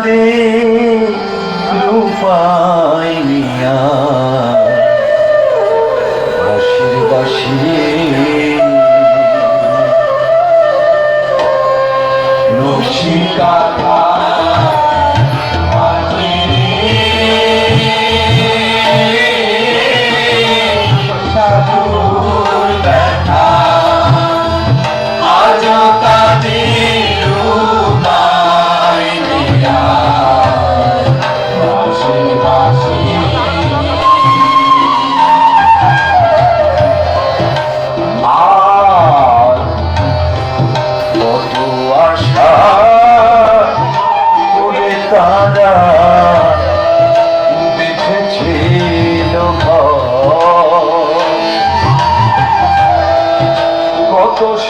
কাঁদে রূপাই মিয়া বাঁশির বাঁশি নকশি কাঁথা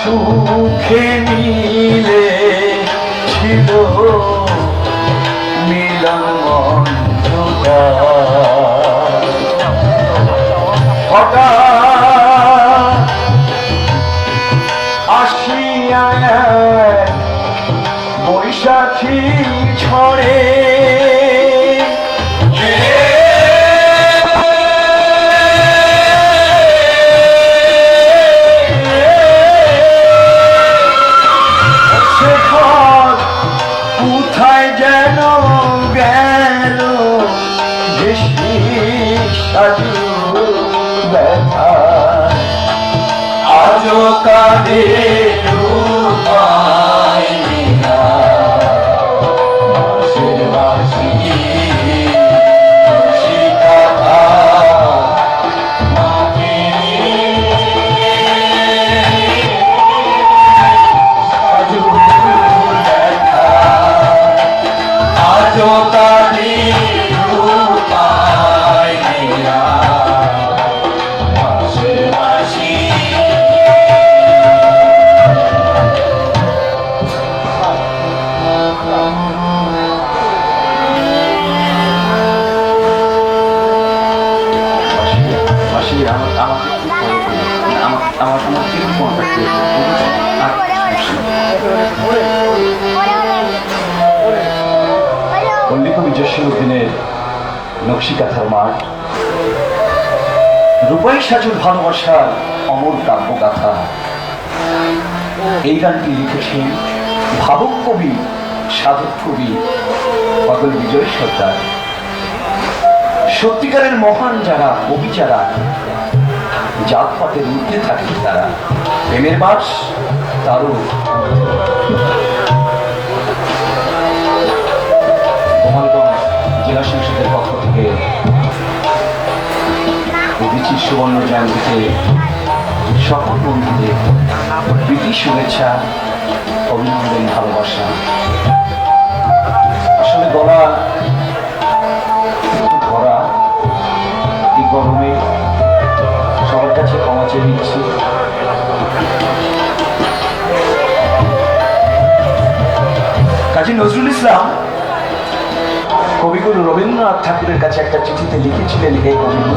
সুখে মিলে ছিল মিলন মঞ্চটা হঠাৎ আসিয়া বৈশাখী ছড়ে আজো কাঁদে রূপাই মিয়া বাঁশির বাঁশি নকশি কাঁথা আজো কাঁদে রূপাই মিয়া পল্লীকবি জসীমউদ্দিনের নকশি কাঁথার মাঠ রূপাই সাজুর ভালোবাসার অমর কাব্যগাথা। এই গানটি লিখেছেন ভাবুক কবি সাধক কবি পাগল বিজয় সর্দার। সত্যিকারের মহান যারা কবি যারা জাতপাতের ঊর্ধ্বে থাকেন তারা প্রেমের বাস তারও গোপালগঞ্জ জেলা সংসদের পক্ষ থেকে উদীচীর সুবর্ণ জয়ন্তীতে সকল বন্ধুদের প্রীতি শুভেচ্ছা অভিনন্দন ভালোবাসা। আসলে গলা ভরা এই গরমে সবার কাছে ক্ষমা চেয়ে নিচ্ছি। কাজী নজরুল ইসলাম কবিগুরু রবীন্দ্রনাথ ঠাকুরের কাছে একটা চিঠিতে লিখেছিলেন, এই কবিগুরু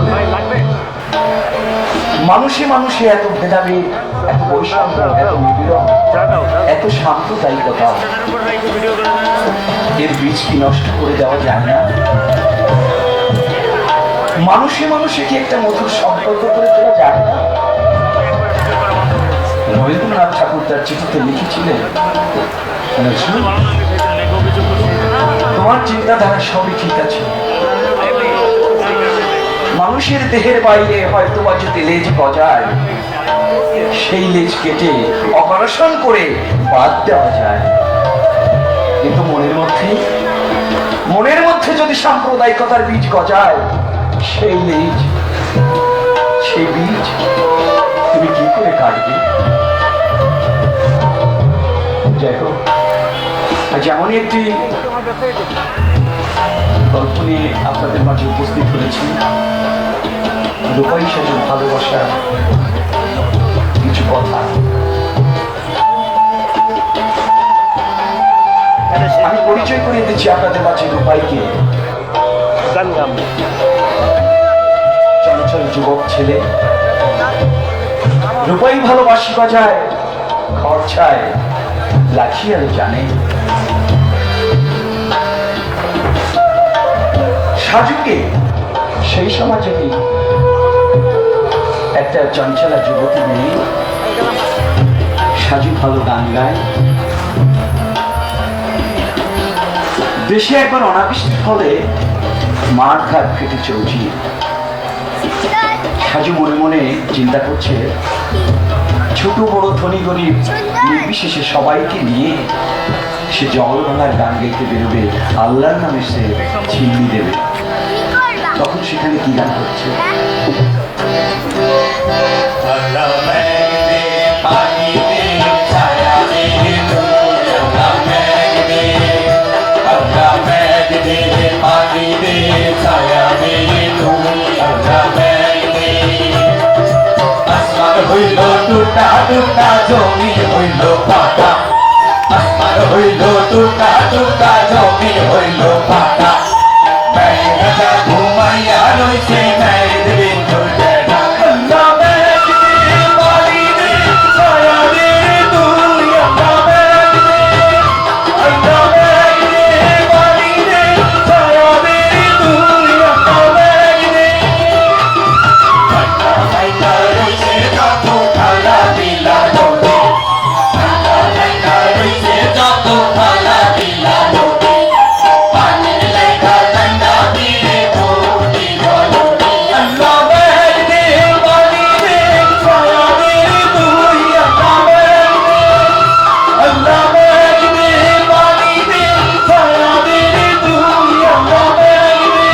মানুষে মানুষে এত ভেদাভেদ, এত বৈষম্য, এত নিপীড়ন, এত সাম্প্রদায়িকতা, এর বীজ কি নষ্ট করে দেওয়া যায় না? মানুষে মানুষে কি একটা মধুর সম্পর্ক করে তোলা যায় না? রবীন্দ্রনাথ ঠাকুর তার চিঠিতে লিখেছিলেন, তোমার চিন্তাধারা সবই ঠিক আছে, মানুষের দেহের বাইরে হয়তো বা যদি লেজ গজায় সেই লেজ কেটে অপারেশন করে বাদ দেওয়া যায়, কিন্তু মনের মধ্যে যদি সাম্প্রদায়িকতার বীজ গজায় সেই লেজ সেই বীজ তুমি কি করে কাটবে? যাই হোক, যেমনই একটি গল্প নিয়ে আপনাদের মাঝে উপস্থিত হয়েছি, রূপাই সাজুর ভালোবাসা কিছু কথা। আমি পরিচয় করিয়ে দিচ্ছি আপনাদের মাঝে রূপাইকে। চঞ্চল যুবক ছেলে, রূপাই ভালোবাসি বাজায় খরচায় লাঠি আর জানে, সাজুকে সেই সমাজে একটা চঞ্চলা যুবতী মেয়ে, সাজু ভালো গান গায়। দেশে একবার অনাবৃষ্টির ফলে মাঠ ঘাট ফেটে চলছে। সাজু মনে মনে চিন্তা করছে, ছোট বড় ধনী গরিব নির্বিশেষে সবাইকে নিয়ে সে জল ভাঙার গান গাইতে বেরোবে, আল্লাহর নামে সে ছিন্নি দেবে। তখন সেখানে কি গান করছে? হইল টুটা টুটা জমি হইল পাটা, আসমান হইল টুটা টুটা জমি হইল পাটা। মেঘটা ঘুমাইয়া রইছে মেঘ বিন্দু টেনা, আল্লাহ মেঘ দে পানি দে ছায়া দে তুই, আল্লাহ মেঘ দে, আল্লাহ মেঘ দে পানি দে ছায়া দে তুই, আল্লাহ মেঘ দে। মাইকা মাইকা রইছে যত খালা দিলা নদী, মাইকা রইছে যত খালা দিলা নদী, পানির লেখা ঠান্ডা দিয়ে ভর্তি জলদি। আল্লাহ মেঘ দে পানি দে ছায়া দে তুই, আল্লাহ মেঘ দে, আল্লাহ মেঘ দে পানি দে ছায়া দে তুই, আল্লাহ মেঘ দে,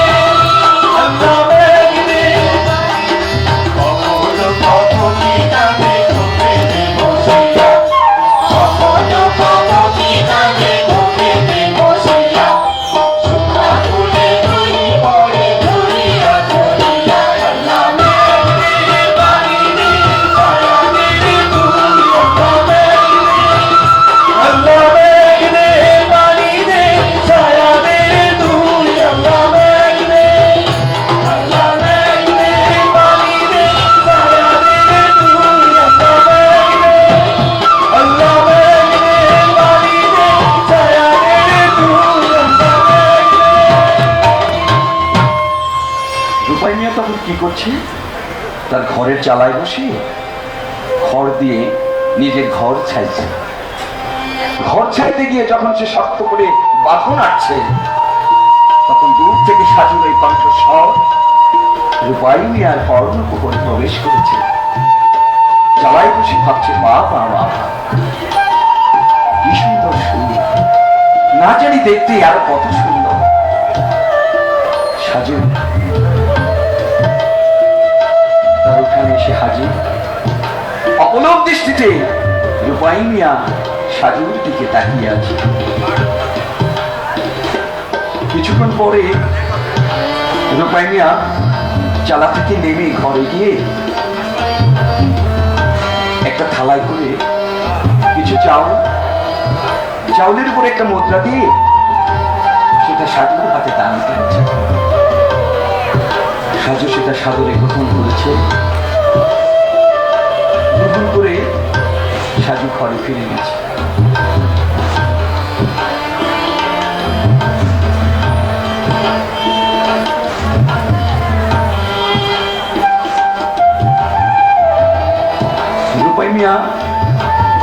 আল্লাহ মেঘ দে। কখনো কখনো গানে ঘুমেতে বসিয়া, কখনো কখনো গানে ঘুমেতে বসিয়া, সুখা ফুলে তুই পড়ে ধরিয়া ধরিয়া। আল্লাহ মেঘ দে পানি দে ছায়া দে তুই, আল্লাহ মেঘ দে, আল্লাহ মেঘ দে পানি দে ছায়া দে তুই, আল্লাহ মেঘ দে, আল্লাহ মেঘ দে পানি দে ছায়া দে তুই, আল্লাহ মেঘ দে, আল্লাহ মেঘ দে পানি দে ছায়া দে তুই, আল্লাহ মেঘ দে। রূপাই মিয়া তখন কি করছে? তার ঘরের চালায় বসে খড় দিয়ে নিজের ঘর ছাইছে। ঘর ছাইতে গিয়ে যখন সে শক্ত করে বাঁধন আটছে, তখন দূর থেকে সাজুর এই কণ্ঠস্বর রূপাই মিয়ার কর্ণকুহরে প্রবেশ করেছে। চালায় বসে ভাবছে, বাবা বাবা কি সুন্দর সুর, না জানি দেখতে আরো কত সুন্দর। সাজু তার ওখানে এসে হাজির। অপলক দৃষ্টিতে রূপাই মিয়া সাজুর দিকে তাকিয়ে আছে। কিছুক্ষণ পরে রূপাই মিয়া চালা থেকে নেমে ঘরে গিয়ে একটা থালায় করে কিছু চাউলের উপরে একটা মুদ্রা দিয়ে সেটা সাজুর হাতে দান করেছে। সাজু সেটা সাদরে গ্রহণ করেছে। গ্রহণ করে সাজু ঘরে ফিরে গেছে। রূপাই মিয়া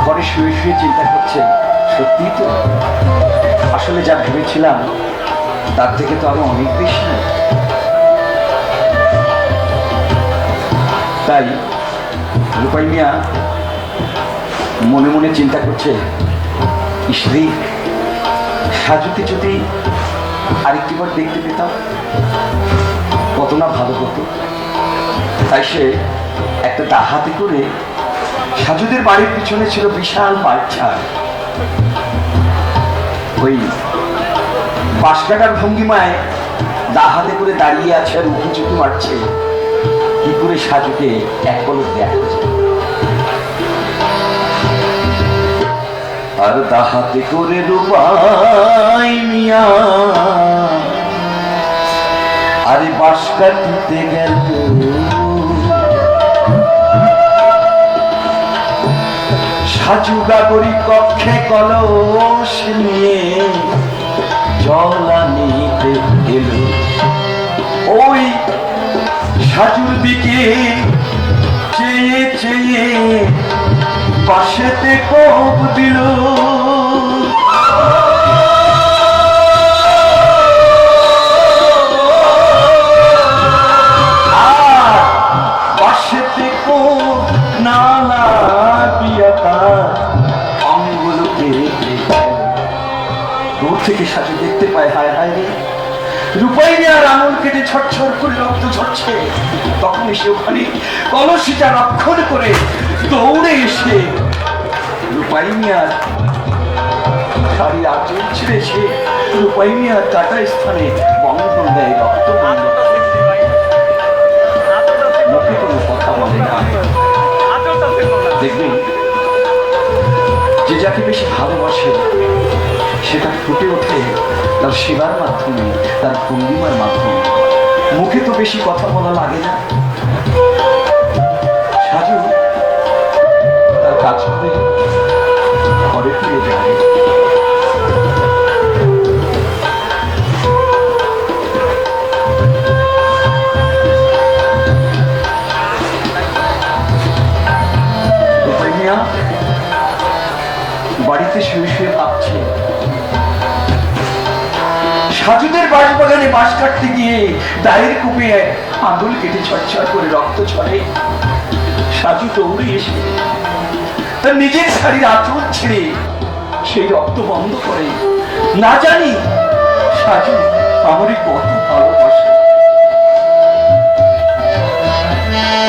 ঘরে শুয়ে শুয়ে চিন্তা করছে, সত্যি তো, আসলে যা ভেবেছিলাম তার থেকে তো আরো অনেক বেশি। তাই রূপাই মিয়া মনে মনে চিন্তা করছে, ইসরি সাজুকে যদি আরেকটিবার দেখতে পেতাম কত না ভালো হতো। তাই সে একটা ডাহাতে করে, সাজুদের বাড়ির পিছনে ছিল বিশাল বাচ্চা, ওই বাঁশকাটার ভঙ্গিমায় ডাহাতে করে দাঁড়িয়ে আছে আর উঁকি চুকি মারছে, কি করে সাজুকে এক পলক দেখা যায়। আর দাহাতে করে রূপাই মিয়া আরে বাঁশ কাটিতে গেল, সাজুগা করি কক্ষে কলস নিয়ে জল আনিতে এলো। ওই সাজুর দিকে চেয়ে চেয়ে পাশেতে কোপ দিল। দূর থেকে সাজু দেখতে পায়, হায় হায় রে, রূপাই মিয়ার আঙুল কেটে ছটছট করে রক্ত ঝরছে। তখন সে ওখানে কলসিটা রক্ষণ করে দৌড়ে এসে রূপাই মিয়ার শাড়ির আঁচল ছিঁড়েছে, রূপাই মিয়ার কাটা স্থানে বন্ধন দেয়, রক্ত বন্ধ। মুখে কোনো কথা বলে না। দেখবেন যে যাকে বেশি ভালোবাসে সেটা ফুটে ওঠে তার সেবার মাধ্যমে, তার ভঙ্গিমার মাধ্যমে। মুখে তো বেশি কথা বলা লাগে না। সাজু তার কাজ করে ঘরে ফিরে যায়। বাড়িতে শুয়ে শুয়ে ভাবছে, সাজুদের বাঁশবাগানে বাঁশ কাটতে গিয়ে দায়ের কূপে আঙুল কেটে ছটছট করে রক্ত ছড়ে। সাজু দৌড়ে এসে তার নিজের শাড়ির আঁচল ছেড়ে সেই রক্ত বন্ধ করে। না জানি সাজু আমারই কত ভালোবাসে।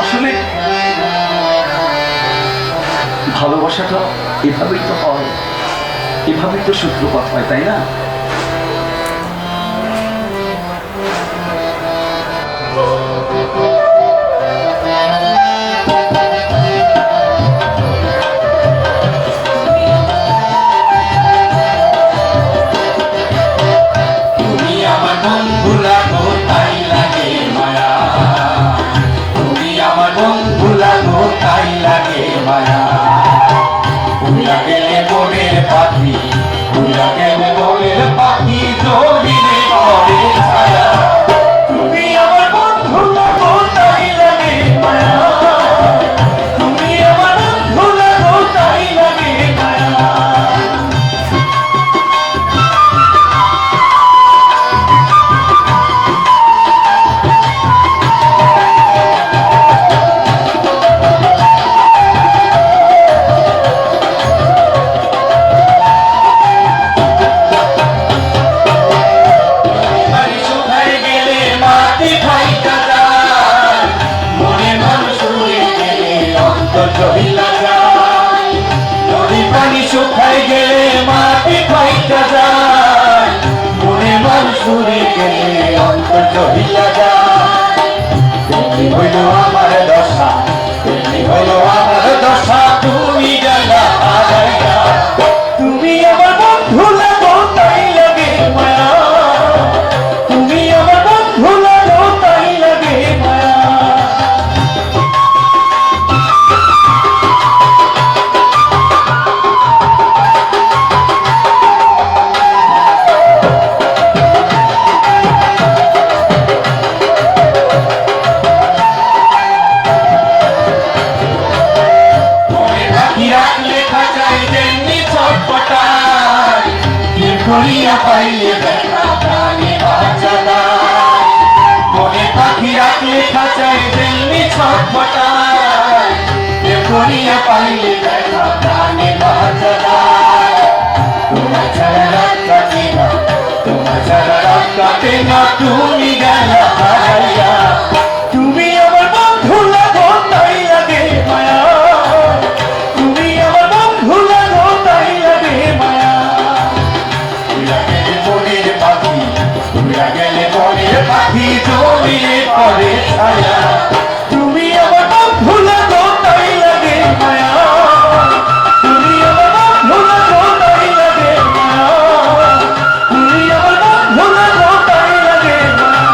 আসলে ভালোবাসাটা এভাবেই তো হয়, এভাবেই তো সূত্রপাত হয়, তাই না? তুমি আমার বন্ধু লাগো তাই লাগে মায়া, তুমি আমার বন্ধু লাগো তাই লাগে মায়া। উড়া গেলে বনের পাখি, উড়া গেলে বনের পাখি, জমিনে পড়ে ছায়া। তুমি আমার বন্ধু লাগো তাই লাগে মায়া, তুমি আমার বন্ধু লাগো তাই লাগে মায়া। নদী পানি শুকায় গেলে মাটি ফাইটা যায়, মনে মানুষুরে গেলে অন্তর জহিলা যায়। তেমনি হইল আমার দশা, তেমনি হইল আমার দশা, তুমি গেলা হারাইয়া। তুমি আমার বন্ধু লাগো তাই লাগে মায়া, তুমি আমার বন্ধু লাগো তাই লাগে মায়া। করিয়া পাইলে দেখা প্রাণে বাঁচা যায়, মনে পাখি রাখলে খাঁচায় তেমনি ছটফটায়। করিয়া পাইলে দেখা প্রাণে বাঁচা যায়। তোমার ছাড়া রাত কাটে না, তোমার ছাড়া রাত কাটে না, তুমি গেলা হারাইয়া। তুমি আমার বন্ধু লাগো তাই লাগে মায়া, তুমি আমার বন্ধু লাগো তাই লাগে মায়া। গেলে বনের পাখি জমিয়ে পড়ে ছায়া, তুমি আমার বন্ধু লাগো তাই লাগে মায়া, তুমি আমার বন্ধু লাগো তাই লাগে মায়া, তুমি আমার বন্ধু লাগো তাই লাগে মায়া।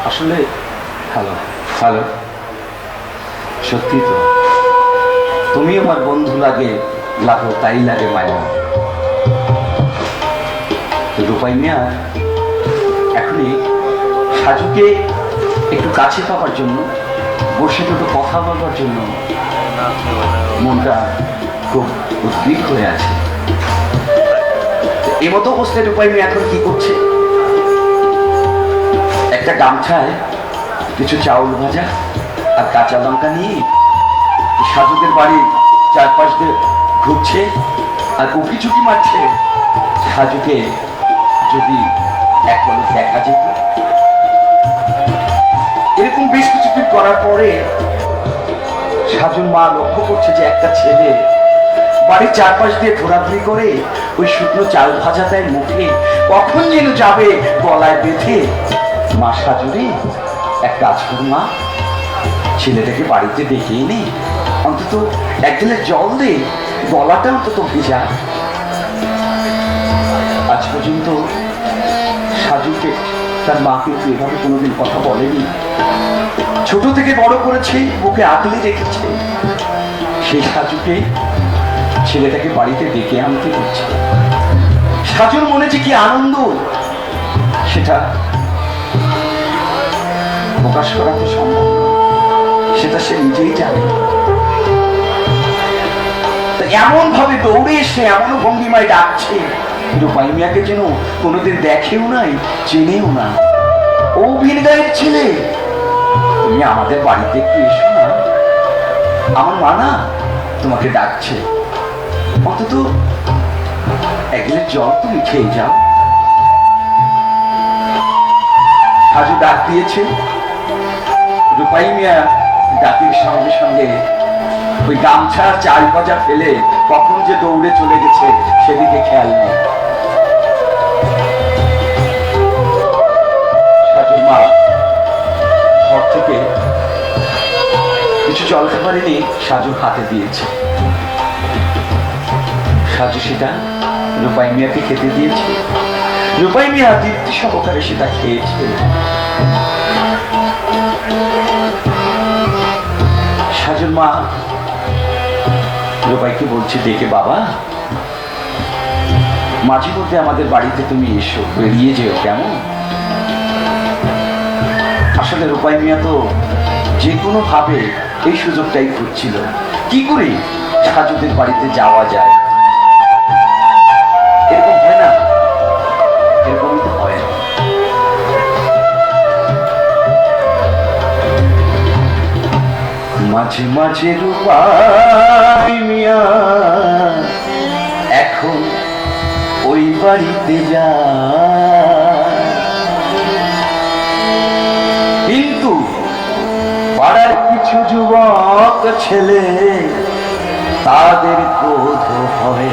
আসলে হ্যালো হ্যালো, সত্যি তো তুমি আমার বন্ধু লাগে লাগো তাই লাগে মায়া। রূপাই মিয়া এখনই সাজুকে একটু কাছে পাওয়ার জন্য, বসে দুটো কথা বলবার জন্য মনটা খুব উদ্বিগ্ন হয়ে আছে। এই মতো অবস্থায় রূপাই মিয়া এখন কি করছে, একটা গামছায় কিছু চাউল ভাজা আর কাঁচা লঙ্কা নিয়ে সাজুদের বাড়ির চারপাশ দিয়ে ঘুরছে আর উকি ঝুঁকি মারছে। সাজুকে যদি এক পলক দেখা যেত। এরকম বেশ কিছুদিন করার পরে সাজুর মা লক্ষ্য করছে যে একটা ছেলে বাড়ির চারপাশ দিয়ে ঘোরাঘুরি করে ওই শুকনো চাল ভাজা দেয় মুখে, কখন যেন যাবে গলায় বেঁধে। মা সাজুরে এক কাজ করুন মা, ছেলেটাকে বাড়িতে ডেকে এনে অন্তত এক গ্লাস জল দে, গলাটা অন্তত ভেজা। আজ পর্যন্ত সাজুকে তার মা কিন্তু এভাবে কোনোদিন কথা বলেনি। ছোট থেকে বড় করেছে, বুকে আগলে রেখেছে। সেই সাজুকে ছেলেটাকে বাড়িতে ডেকে আনতে হচ্ছে। সাজুর মনে যে কি আনন্দ সেটা প্রকাশ করা তো সম্ভব নয়, সেটা সে নিজেই জানে। এমন ভাবে দৌড়ে এসে এমন ভঙ্গিমায় ডাকছে, রূপাই মিয়াকে যেন কোনোদিন দেখেও নাই, চেনেও না। ও ভিন গায়ের ছেলে, তুমি আমাদের বাড়িতে একটু এসো না, আমার মা না তোমাকে ডাকছে, অন্তত এক গ্লাস জল তুমি খেয়ে যাও। সাজু ডাক দিয়েছে। রূপাই মিয়া ডাকের সঙ্গে সঙ্গে ওই গামছা চাল ভাজা ফেলে কখন যে দৌড়ে চলে গেছে সেদিকে খেয়াল নেই। সাজুর মা ঘর থেকে কিছু জলখাবার এনে সাজুর হাতে দিয়েছে। সাজু সেটা রূপাই মিয়াকে খেতে দিয়েছে। রূপাই মিয়া তৃপ্তি সহকারে সেটা খেয়েছে। সাজুর মা রূপাইকে বলছে, ডেকে বাবা মাঝে মধ্যে আমাদের বাড়িতে তুমি এসো, বেরিয়ে যেও কেমন। আসলে রূপাই মিয়া তো যে কোনো ভাবে এই সুযোগটাই খুঁজছিল, কি করে সাজুদের বাড়িতে যাওয়া যায়। এরকম হয় না, এরকমই তো হয়। মাঝে মাঝে রূপাই মিয়া এখন ওই বাড়িতে যায়, কিন্তু পাড়ার কিছু যুবক ছেলে তাদের ক্রোধ হয়।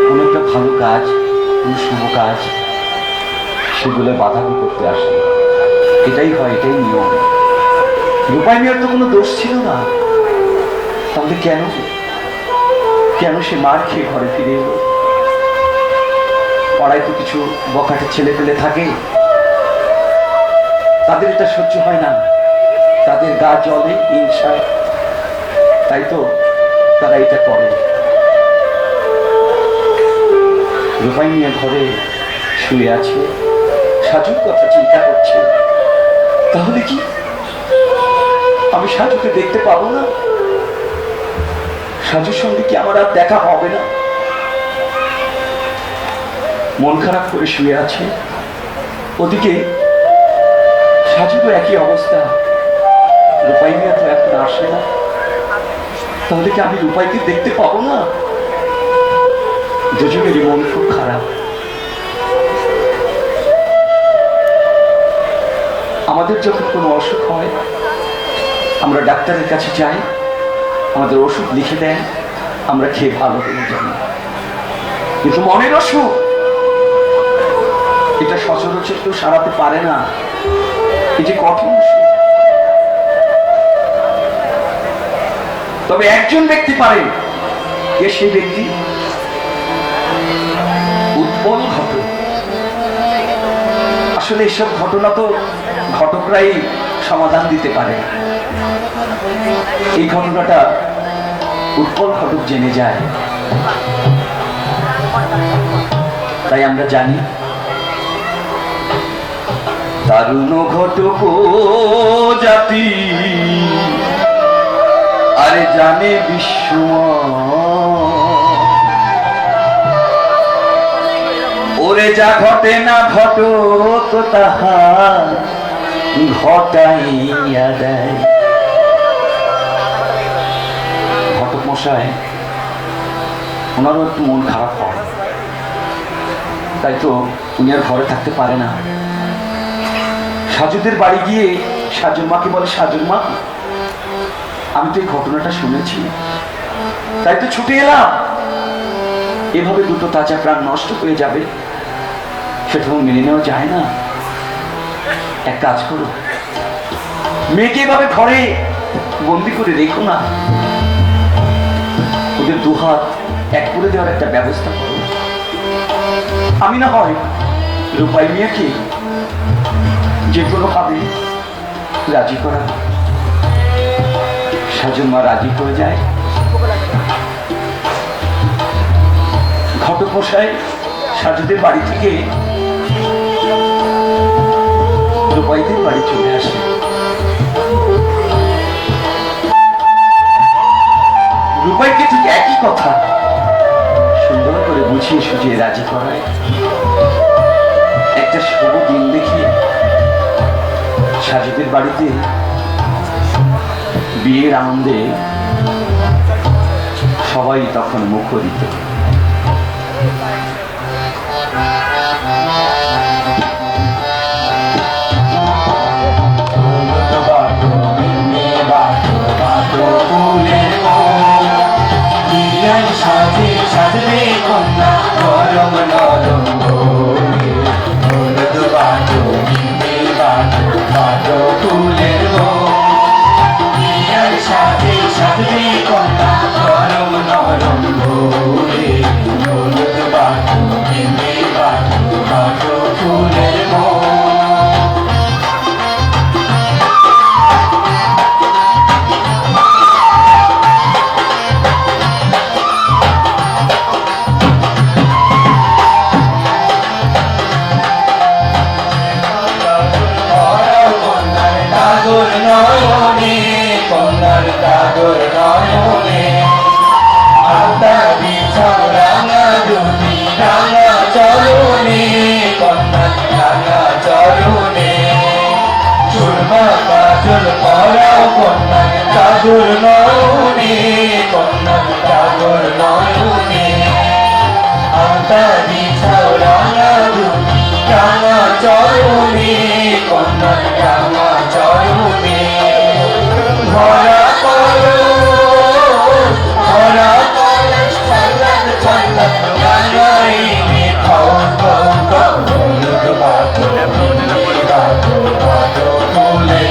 কোন একটা ভালো কাজ, কোন শুভ কাজ, সেগুলো বাধা করতে আসে, এটাই হয়, এটাই নিয়ম। রূপাই মিয়ার তো কোনো দোষ ছিল না, তাহলে কেন কেন সে মার খেয়ে ঘরে ফিরে এলো? পাড়ায় তো কিছু বখাটে ছেলে পেলে থাকে, তাদের এটা সহ্য হয় না, তাদের গা জ্বলে হিংসায়, তাই তো তারা এটা করে। রূপাই মিয়া ঘরে শুয়ে আছে, সাজুর কথা চিন্তা করছে, তাহলে কি আমি সাজুকে দেখতে পাবো না? সাজুর সঙ্গে কি আমার আর দেখা হবে না? মন খারাপ করে শুয়ে আছে। ওদিকে সাজুরও একই অবস্থা, রূপাই মিয়া তো এখন আসে না, তাহলে কি আমি রূপাইকে দেখতে পাবো না? দুজনেরই মন খুব খারাপ। আমাদের যখন কোনো অসুখ হয় আমরা ডাক্তারের কাছে যাই, আমাদের ওষুধ লিখে দেন, আমরা খেয়ে ভালো হয়ে যাই। কিন্তু মনের অসুখ এটা সচরাচর কেউ সারাতে পারে না। এই যে কঠিন, তবে একজন ব্যক্তি পারে। কে সেই ব্যক্তি? উৎপল ঘটক। আসলে এসব ঘটনা তো ঘটকরাই সমাধান দিতে পারে। এই ঘটনাটা উৎপল ঘটক জেনে যায়, তাই আমরা জানি দারুণ ঘটক জাতি আরে জানে বিশ্ব, ওরে যা ঘটে না ঘটক তাহা ঘটাইয়া দেয়। ঘটক মশাই ওনারও একটু মন খারাপ হয়, তাই তো উনি আর ঘরে থাকতে পারে না। সাজুদের বাড়ি গিয়ে সাজুর মাকে বলে, সাজুর মা আমি তো এই ঘটনাটা শুনেছি, তাই তো ছুটে এলাম। এভাবে দুটো তাজা প্রাণ নষ্ট হয়ে যাবে সেটা মেনে নেওয়া যায় না। এক কাজ করো, মেয়েকে এভাবে ঘরে বন্দি করে রেখো না, ওদের দুহাত এক করে দেওয়ার একটা ব্যবস্থা করো। আমি না হয় রূপাই মিয়াকে যে কোনো ভাবে রাজি করা। সাজুর মা রাজি হয়ে যায়। ঘটক মশাই সাজুদের বাড়ি থেকে রূপাইদের বাড়ি চলে আসে। রূপাইকে ঠিক একই কথা সুন্দর করে বুঝিয়ে সুঝিয়ে রাজি করায়। একটা শুভ দিন দেখে সাজুদের বাড়িতে বিয়ের আনন্দে সবাই তখন মুখরিত। সাজবে কন্যা নরম নরম হলুদ বাটো নীল বাটো বাটো ফুলের সাজে সাজবে কন্যা নরম নরম হলুদ বাটো নীল বাটো বাটো ফুলের চাদর নয়নে কন্যা চাদর নয়নে আলতা বিছাও রাঙা দুটি রাঙা চরণে কন্যা রাঙা চরণে ভরা করো ভরা করো ছন্নত ছন্নত গাইনে খাও খাও খাও হলুদ বাটো নীল বাটো বাটো ফুলে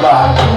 বাটো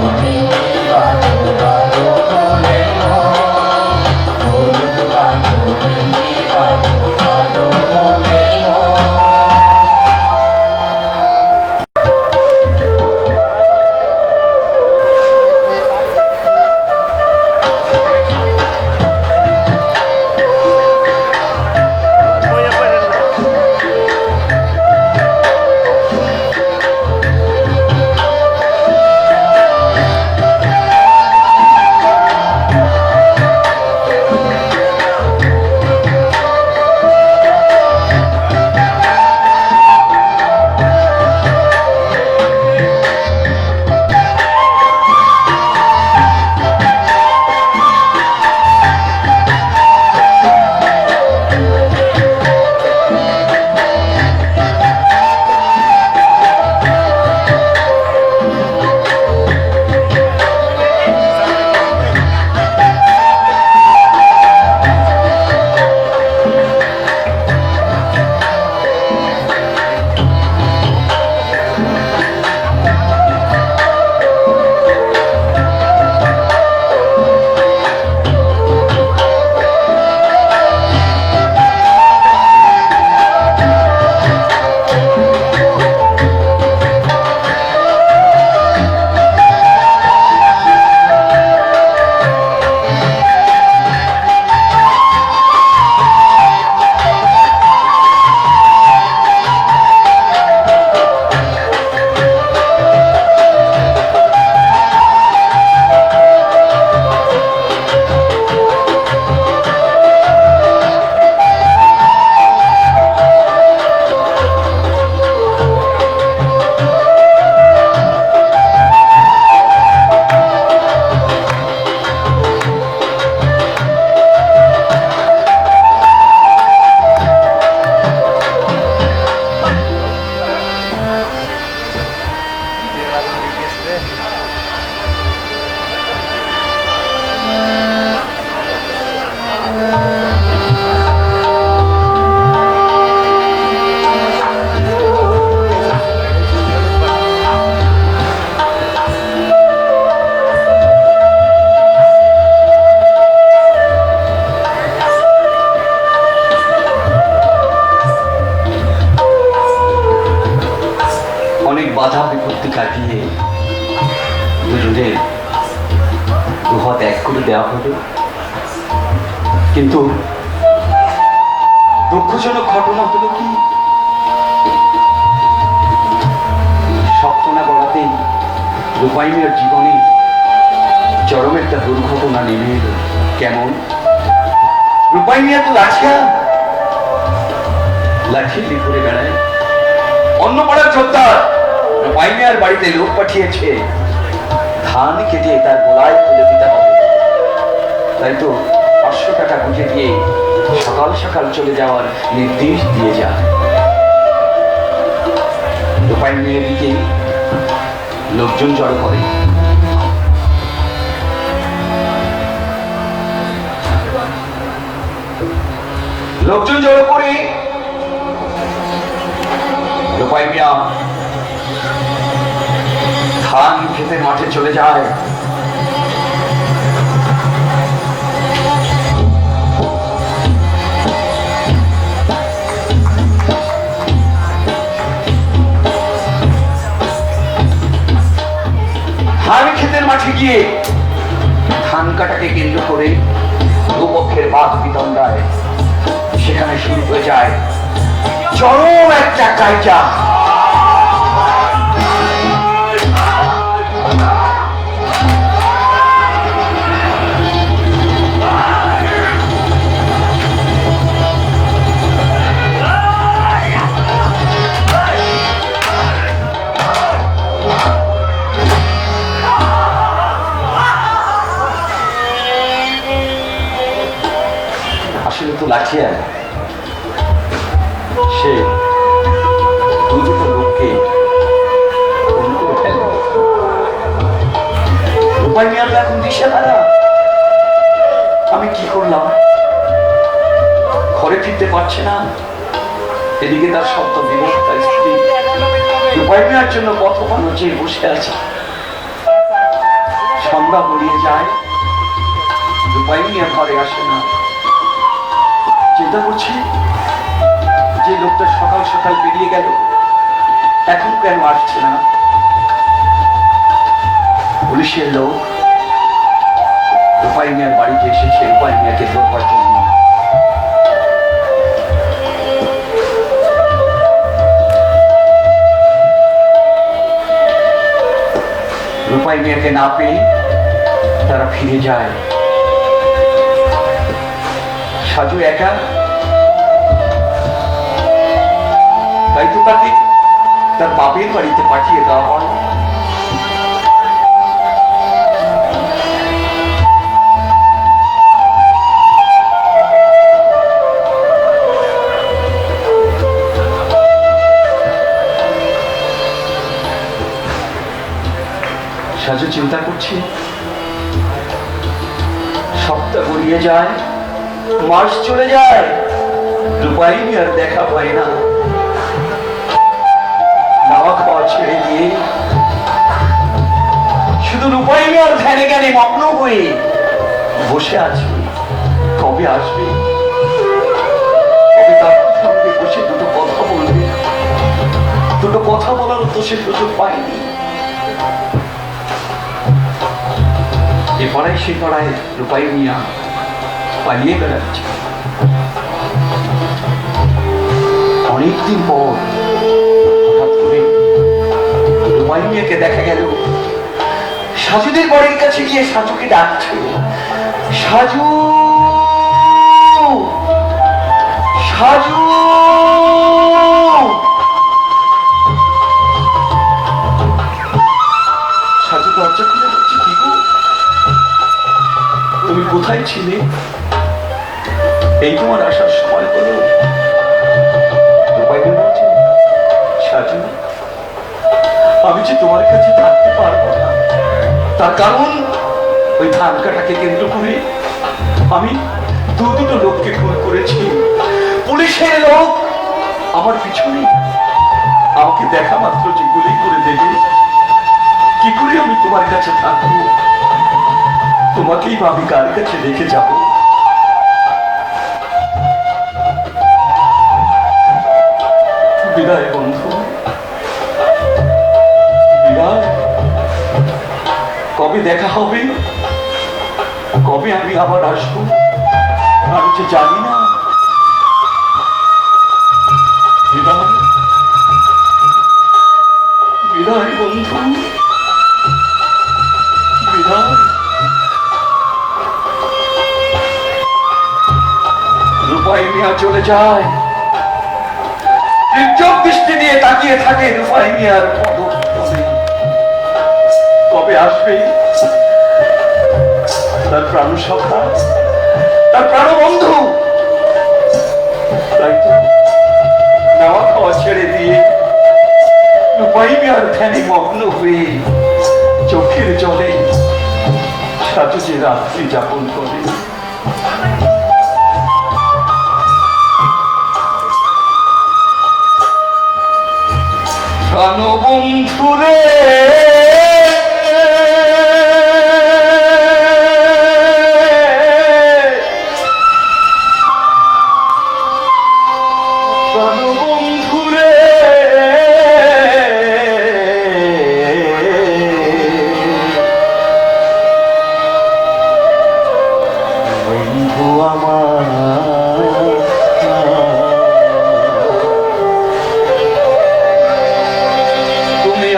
বাধা বিপত্তি কাটিয়ে দুজনের দুহাত এক করে দেওয়া হলো। কিন্তু দুঃখজনক ঘটনা হলো কি, সপ্তনা গড়াতেই রূপাইনের জীবনে চরম একটা দুর্ঘটনা নেমে এলো। কেমন? রূপাইনিয়া তো লাঠি দিয়ে ঘুরে বেড়ায়। অন্য পাড়ার যোদ্ধার রূপাইনিয়ার বাড়িতে লোক পাঠিয়েছে, ধান কেটে তার গোলায় তুলে দিতে হবে। তাই তো 500 টাকা বুঝে দিয়ে সকাল সকাল চলে যাওয়ার নির্দেশ দিয়ে যায়। রূপাইনিয়ার দিকে লোকজন জড়ো করে। লোকজন জড়ো করে রূপাই মিয়া ধান ক্ষেতের মাঠে চলে যায়। ধান ক্ষেতের মাঠে গিয়ে ধান কাটাকে কেন্দ্র করে দুপক্ষের বাদ বিতণ্ডায় সেখানে শুরু হয়ে যায় চরম একটা কাইজা। আসলে তো লাঠিয়া সে দুটো লোককে উপায় নিয়ে এখন দিশে হারা। আমি কি করলাম? ঘরে ফিরতে পারছে না। এদিকে তার শব্দ বিভক্ত তার স্ত্রী উপায় নেওয়ার জন্য পথপানো চেয়ে বসে আছে। সন্ধ্যা গড়িয়ে যায়, উপায় নিয়ে ঘরে আসে না। চিন্তা করছি যে লোকটা সকাল সকাল বেরিয়ে গেল, এখন কেন আসছে না? পুলিশের লোক রূপাই মিয়ার বাড়িতে এসেছে রূপাই মিয়াকে ধরবার জন্য। রূপাই মিয়াকে না পেয়ে তারা ফিরে যায়। সাজু একা, তাই তো তাকে তার বাপের বাড়িতে পাঠিয়ে দেওয়া হয়। সাজু চিন্তা করছি, সপ্তাহ গড়িয়ে যায়, মাস চলে যায়, রূপাই আর দেখা পায় না। নাওয়া খাওয়া ছেড়ে দিয়ে শুধু রূপাই আর ধ্যানে জ্ঞানে মগ্ন হয়ে বসে আছে। কবে আসবে? কবে তার সঙ্গে বসে দুটো কথা বলবে? দুটো কথা বলার তো সে সুযোগ পায়নি। এ পাড়ায় সে পাড়ায় রূপাই মিয়া পালিয়ে বেড়াচ্ছে। অনেকদিন পর হঠাৎ করে রূপাই মিয়াকে দেখা গেল সাজুদের বাড়ির কাছে গিয়ে সাজুকে ডাকছে, সাজু সাজু। সাজু দরজা খুলে বলছে, কি গো তুমি কোথায় ছিলে? এই তোমার আসার সময় হলো। সাজু, আমি যে তোমার কাছে থাকতে পারবো না, তার কারণ ওই ধান কাটাকে কেন্দ্র করে আমি দুটো লোককে খুন করেছি। পুলিশের লোক আমার পিছনে, আমাকে দেখা মাত্র যে গুলি করে দেবে। কি করে আমি তোমার কাছে থাকবো? তোমাকেই আমি কার কাছে রেখে যাব? বিদায় বন্ধু, দেখা হবে, কবে আমি আবার আসবো আমি যে জানি না। বিদায় বিদায় বন্ধু, বিদায়। রূপাই মিয়া চলে যায়, নির্জক দৃষ্টি দিয়ে তাকিয়ে থাকে রূপাই মিয়ার পদে। কবে আসবে তার প্রাণ সখা, তার প্রাণ বন্ধু? তাই তো নাওয়া খাওয়া ছেড়ে দিয়ে রূপাই মিয়ার ধ্যানে মগ্ন হয়ে চোখের জলে সাজু যে রাত্রি যাপন করে। প্রাণবন্ধুরে প্রাণবন্ধুরে বন্ধু আমার,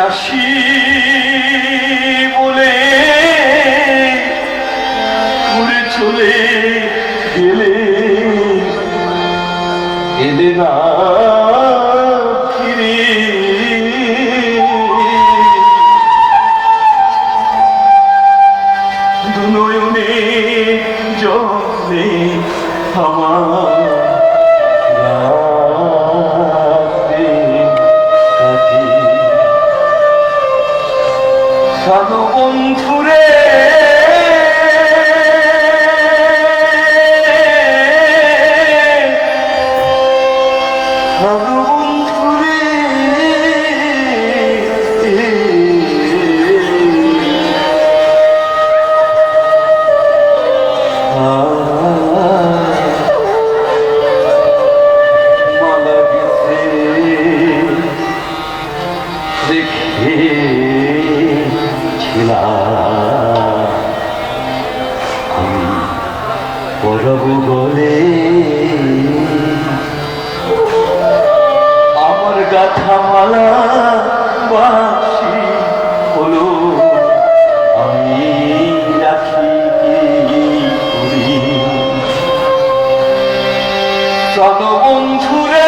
আসি বলে ঘুরে চলে গেলে, এলে না ফিরে। দুনয়নে জলে আমার প্রাণবন্ধুরে প্রাণবন্ধুরে মালা গেছে দেখে আমি পরব বলে, আমার গাথা মালা বাসি হলো, আমি রাখি কি করি। প্রাণবন্ধুরে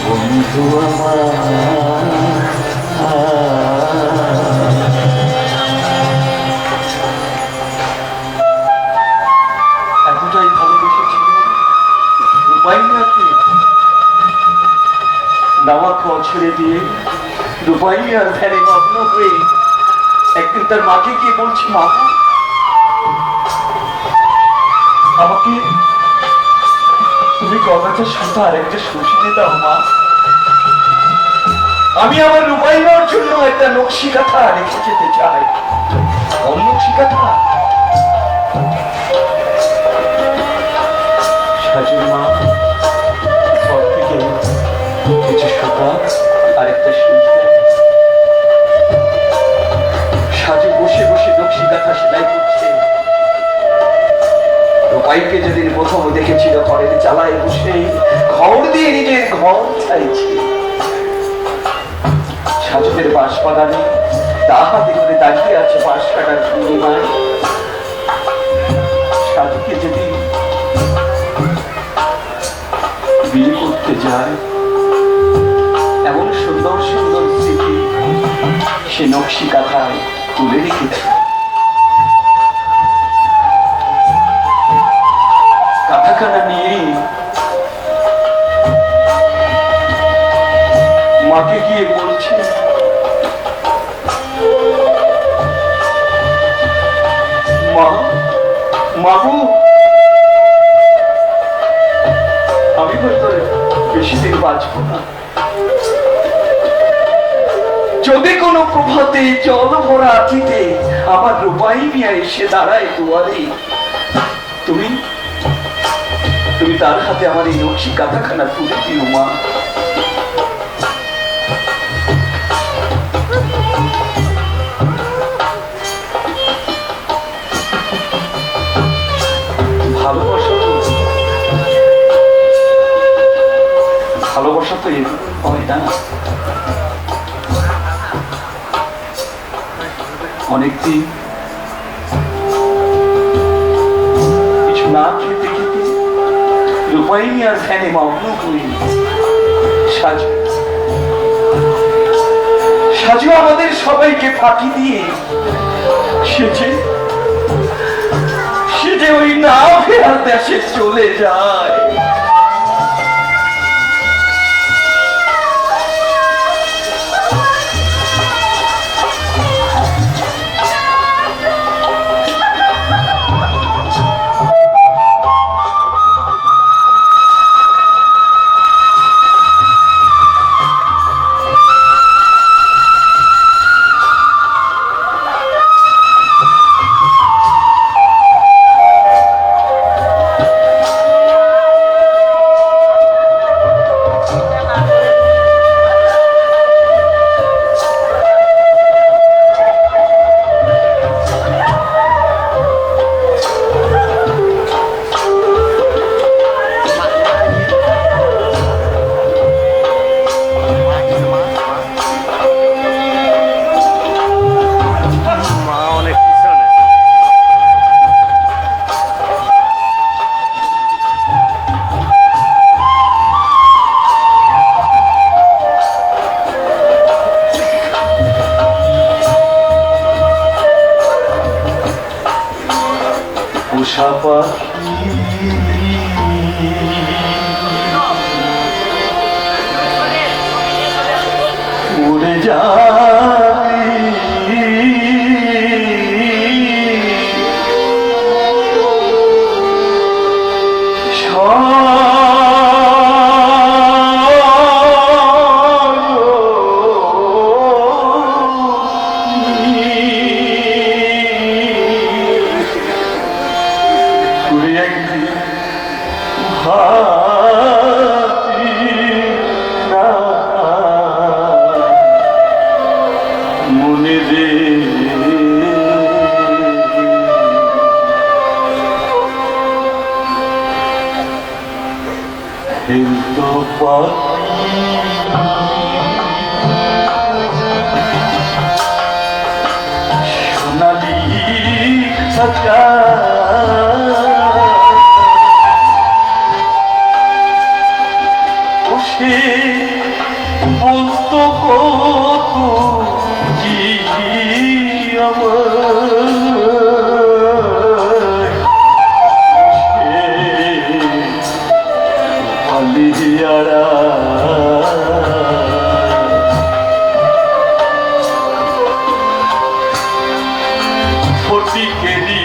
বন্ধু আমার, এতটাই ভালোবেসেছিল রূপাই মিয়াকে। নাওয়া খাওয়া ছেড়ে দিয়ে রূপাই মিয়ার ধ্যানে মগ্ন হয়ে একদিন তার মাকে গিয়ে বলছি, মা আমাকে তুমি কতটা সুতা আর একটা সুশিনে দাও মা, আমি আমার রূপাই মিয়ার জন্য একটা নকশি কাঁথা রেখে যেতে চাই। নকশি কাঁথা সাজুর মা ঘর থেকে কিছু সুতা আর একটা সুই, সাজু বসে বসে নকশি কাঁথা সেলাই করছে। রূপাইকে যেদিন প্রথম দেখেছিল ঘরের চালায় বসে ঘর দিয়ে নিজের ঘর চাইছে, সাজুদের বাঁশ বাগানে তাহাতে করে দাঁড়িয়ে আছে বাঁশ কাটার পূর্ণিমায়। সাজুকে যেদিন বিয়ে করতে যায়, এমন সুন্দর সুন্দর স্মৃতি সে নকশি কাঁথায় তুলে রেখেছে। কাঁথাখানা নিয়ে মাকে গিয়ে বলছে, মা মাগু, আমি হয়তো বেশি দিন বাঁচবো না, যদি কোনো প্রভাতে জল ভরা আছিতে আমার রূপাই মিয়া এসে দাঁড়ায় দুয়ারে, তুমি তুমি তার হাতে আমার এই নকশি কাঁথাখানা তুলে দিও মা। ভালোবাসা তো ভালোবাসা তো এরকম হয় না। অনেকদিন কিছু না খেতে খেতে রূপাই মিয়ার ধ্যানে মগ্ন হই। সাজু সাজু আমাদের সবাইকে ফাঁকি দিয়ে সেজে সেজে ওই না ফেরার দেশে চলে যায়। পোষা পাখি উড়ে যায় মনে রে হিন্দু পাখি সোনালি সাজা সে বলতো কত কি আমার ফটিকেরি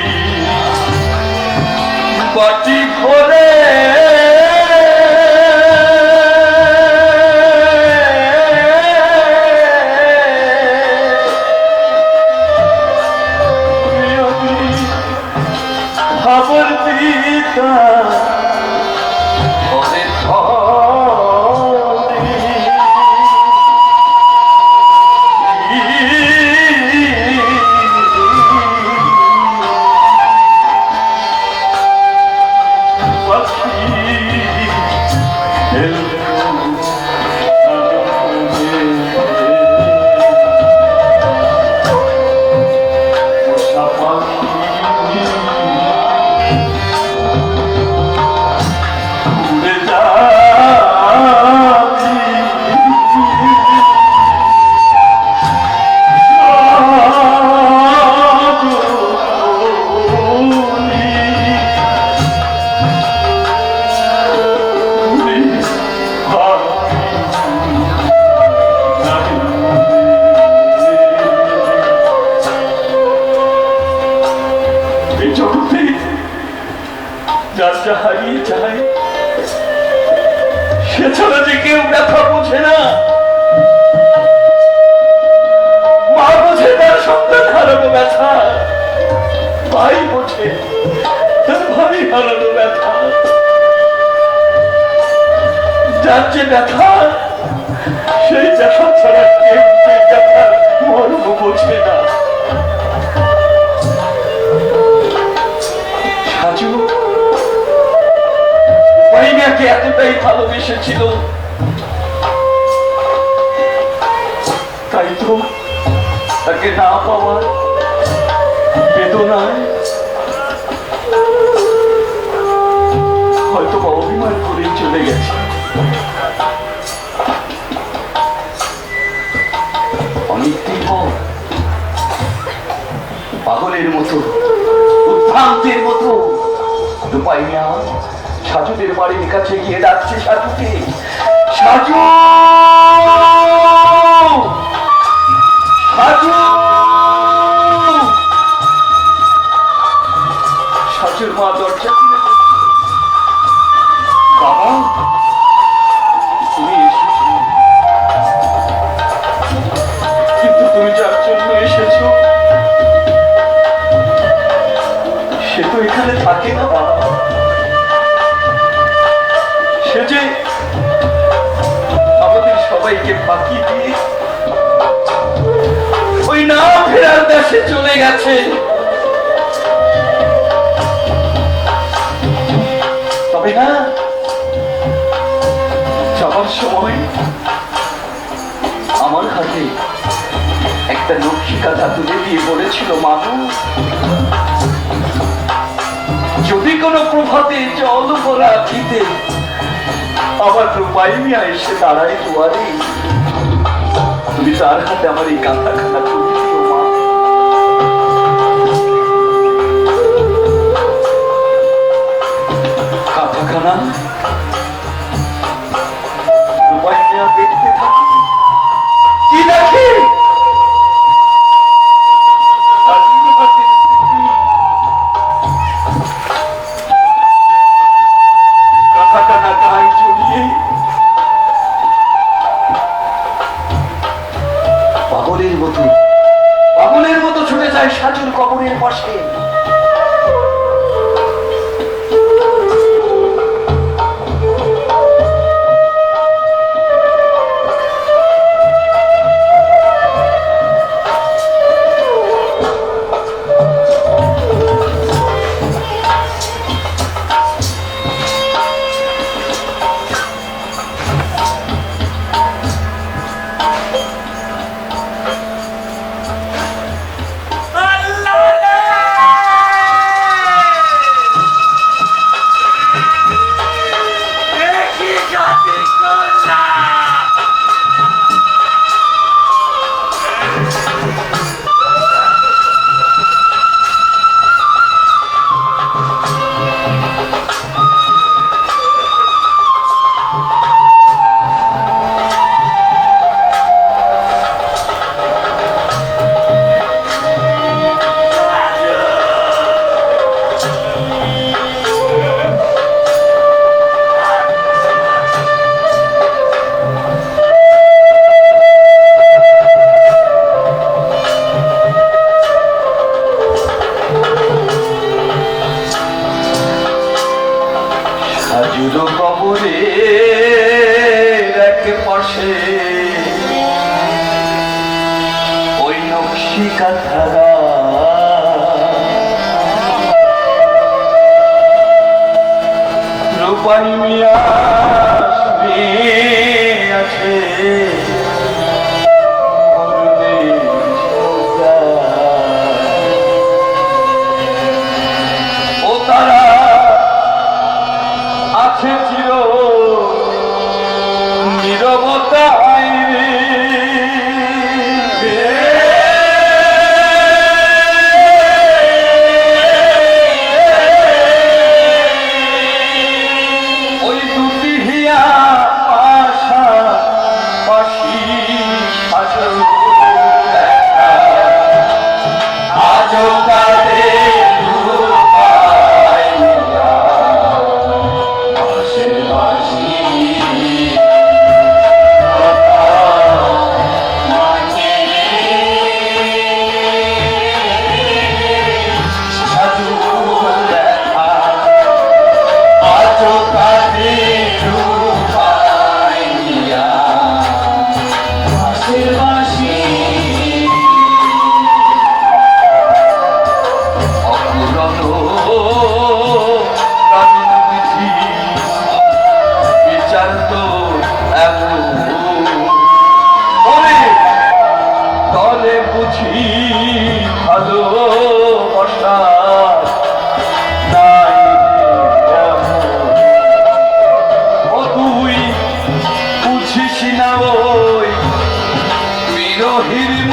বাটি ভরে খবর দিতা ঘরে যার হারিয়ে যায় সে ছাড়া যে কেউ ব্যথা বোঝে না। সন্তান হারানো ব্যথা, ভাই বোঝে তার ভাই হারানো ব্যথা, যার যে ব্যথা সেই ব্যথা ছাড়া কেউ সেই ব্যথার মর্ম বোঝে না। সাজু রূপাইমিয়াকে এতটাই ভালোবেসেছিল, তাই তো তাকে না পাওয়ার বেদনায় হয়তো বা অভিমান করে চলে গেছে। অনেকদিন পর পাগলের মতো, উদ্ভ্রান্তের মতো রূপাইমিয়া সাজুদের বাড়ির কাছে গিয়ে ডাকছে সাজুকে, সাজু সাজু। সাজুর মা দরজা খুলে বলছে, বাবা তুমি এসেছো, কিন্তু তুমি যার জন্য এসেছো সে তো এখানে থাকে না বাবা। সে যে আমাদের সবাইকে ফাঁকি দিয়ে ওই না ফেরার দেশে চলে গেছে। তবে না যাওয়ার সময় আমার হাতে একটা লক্ষ্মী কাঁথা তুলে দিয়ে বলেছিল, মাগো যদি কোনো প্রভাতে জল ভরা আখিতে আমার রূপাইমিয়া এসে দাঁড়ায় দুয়ারে, তুমি তার হাতে আমার এই কাঁথাখানা তুলে দিও মা। কাঁথাখানা রূপাইমিয়া দেখতে থাকে, কি দেখে পাগলের মতো ছুটে যায় সাজুর কবরের পাশে।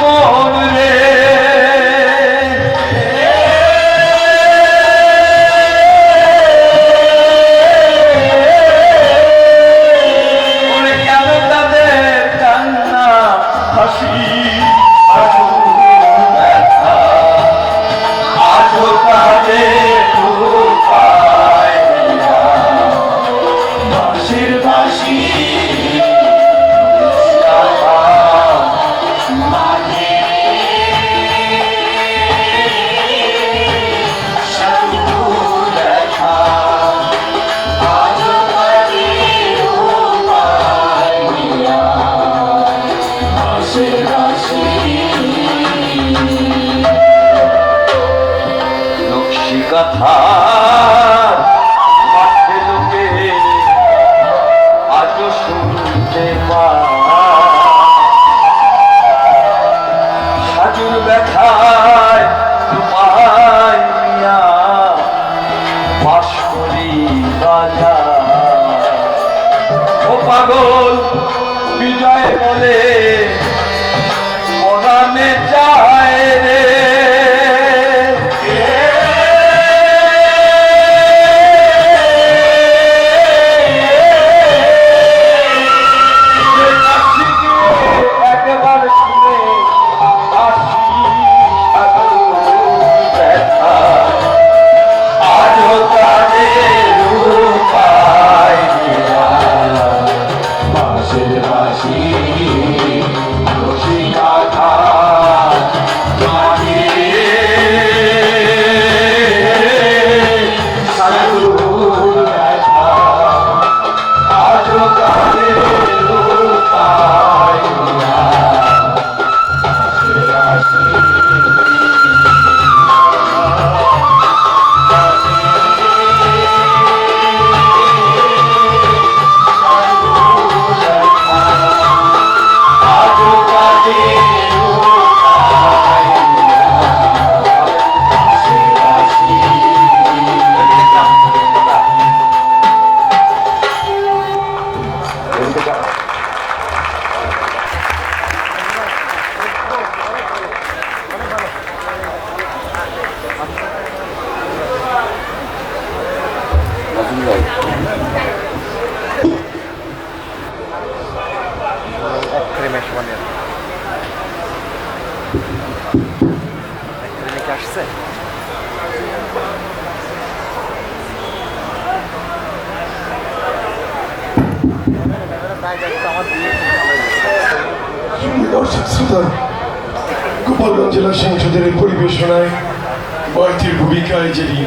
মন রে ওরে কেন তাদের কান্না হাসি আজও ব্যথা আজও তাদের উপায় দিয়া বাঁশির বাঁশি মাঝে শুধু দেখা আজও তাদের উপায় দিয়া বাঁশির বাঁশি নকশি কথা মাঠে লোকে আজও শুনতে সাজুর ব্যথায় তোমায় মিয়া বাস করি বাজার ও পাগল বিজয় বলে পরাণে যায় রে একবার শুনে আসি ব্যথা আজও তাদের উপায় দিয়া বাঁশির বাঁশি রসিকাথা মাঝে সাধুর ব্যথা আজও তাদের উপায় দিয়া বাঁশির বাঁশি আজও তাদের উপায় আসছে দর্শক শ্রোতা গোপালগঞ্জ জেলা সংসদের পরিবেশনায় বয়তির ভূমিকায় যিনি